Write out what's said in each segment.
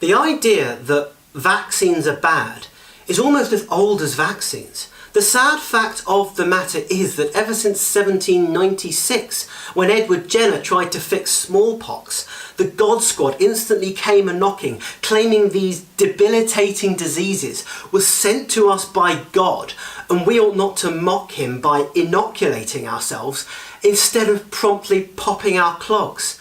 The idea that vaccines are bad is almost as old as vaccines. The sad fact of the matter is that ever since 1796, when Edward Jenner tried to fix smallpox, the God Squad instantly came a-knocking, claiming these debilitating diseases were sent to us by God, and we ought not to mock him by inoculating ourselves instead of promptly popping our clogs.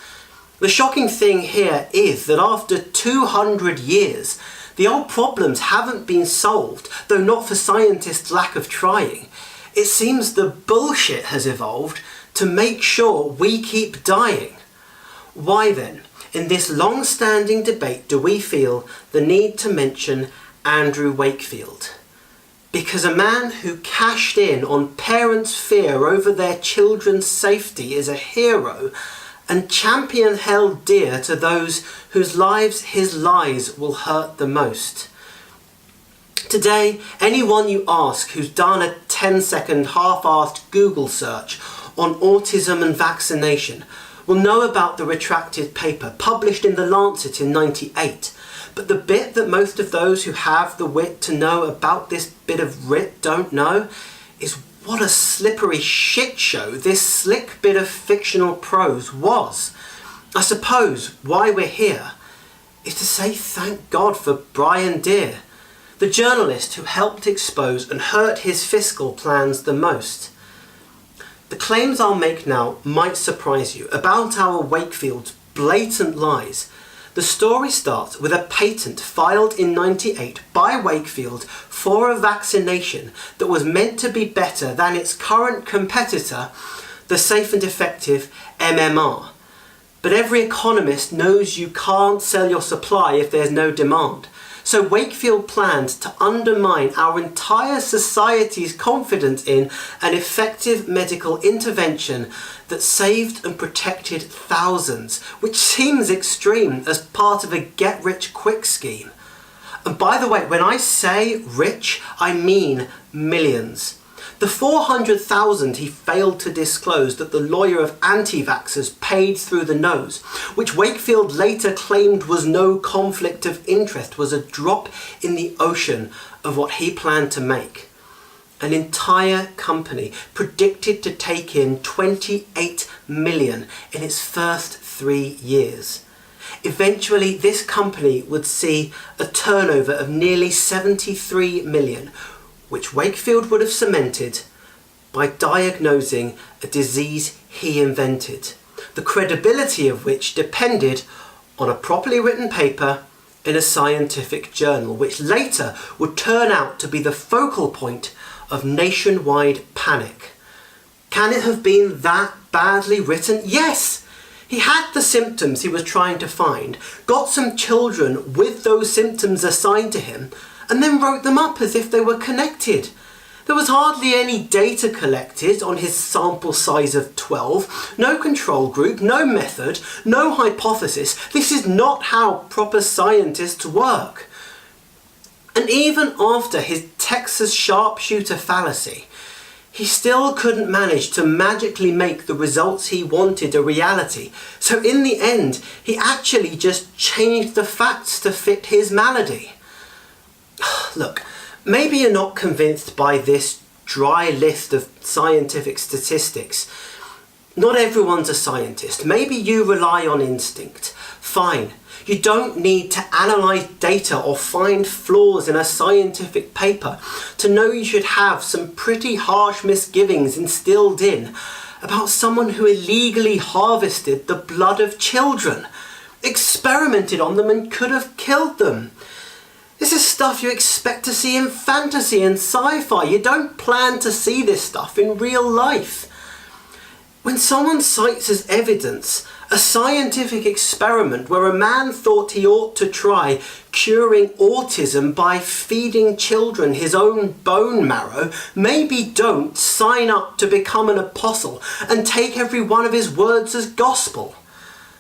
The shocking thing here is that after 200 years, the old problems haven't been solved, though not for scientists' lack of trying. It seems the bullshit has evolved to make sure we keep dying. Why then, in this long-standing debate, do we feel the need to mention Andrew Wakefield? Because a man who cashed in on parents' fear over their children's safety is a hero, and champion held dear to those whose lives his lies will hurt the most. Today, anyone you ask who's done a 10-second half-assed Google search on autism and vaccination will know about the retracted paper published in The Lancet in '98. But the bit that most of those who have the wit to know about this bit of writ don't know is what a slippery shit show this slick bit of fictional prose was. I suppose why we're here is to say thank God for Brian Deer, the journalist who helped expose and hurt his fiscal plans the most. The claims I'll make now might surprise you about our Wakefield's blatant lies. The story starts with a patent filed in '98 by Wakefield for a vaccination that was meant to be better than its current competitor, the safe and effective MMR. But every economist knows you can't sell your supply if there's no demand. So Wakefield planned to undermine our entire society's confidence in an effective medical intervention that saved and protected thousands, which seems extreme as part of a get-rich-quick scheme. And by the way, when I say rich, I mean millions. The 400,000 he failed to disclose that the lawyer of ANTIVAXXERS paid through the nose, which Wakefield later claimed was no conflict of interest, was a drop in the ocean of what he planned to make. An entire company predicted to take in 28 million in its first 3 years. Eventually, this company would see a turnover of nearly 73 million, which Wakefield would have cemented by diagnosing a disease he invented, the credibility of which depended on a properly written paper in a scientific journal, which later would turn out to be the focal point of nationwide panic. Can it have been that badly written? Yes! He had the symptoms he was trying to find, got some children with those symptoms assigned to him, and then wrote them up as if they were connected. There was hardly any data collected on his sample size of 12, no control group, no method, no hypothesis. This is not how proper scientists work. And even after his Texas sharpshooter fallacy, he still couldn't manage to magically make the results he wanted a reality. So in the end, he actually just changed the facts to fit his malady. Look, maybe you're not convinced by this dry list of scientific statistics. Not everyone's a scientist. Maybe you rely on instinct. Fine. You don't need to analyse data or find flaws in a scientific paper to know you should have some pretty harsh misgivings instilled in about someone who illegally harvested the blood of children, experimented on them and could have killed them. This is stuff you expect to see in fantasy and sci-fi. You don't plan to see this stuff in real life. When someone cites as evidence a scientific experiment where a man thought he ought to try curing autism by feeding children his own bone marrow, maybe don't sign up to become an apostle and take every one of his words as gospel.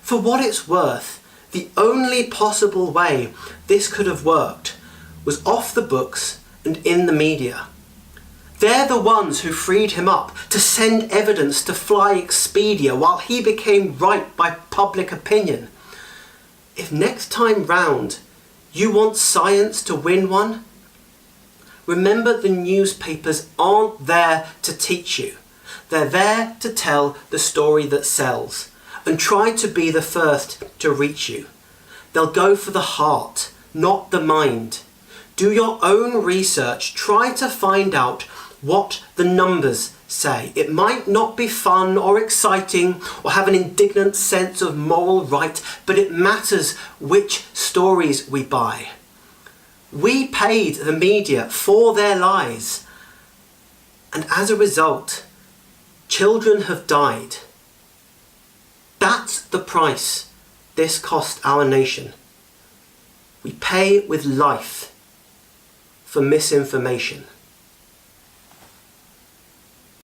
For what it's worth, the only possible way this could have worked was off the books and in the media. They're the ones who freed him up to send evidence to fly Expedia while he became right by public opinion. If next time round You want science to win one? Remember, the newspapers aren't there to teach you. They're there to tell the story that sells and try to be the first to reach you. They'll go for the heart, not the mind. Do your own research. Try to find out what the numbers say. It might not be fun or exciting or have an indignant sense of moral right, but it matters which stories we buy. We paid the media for their lies, and as a result, children have died. That's the price this cost our nation. We pay with life for misinformation.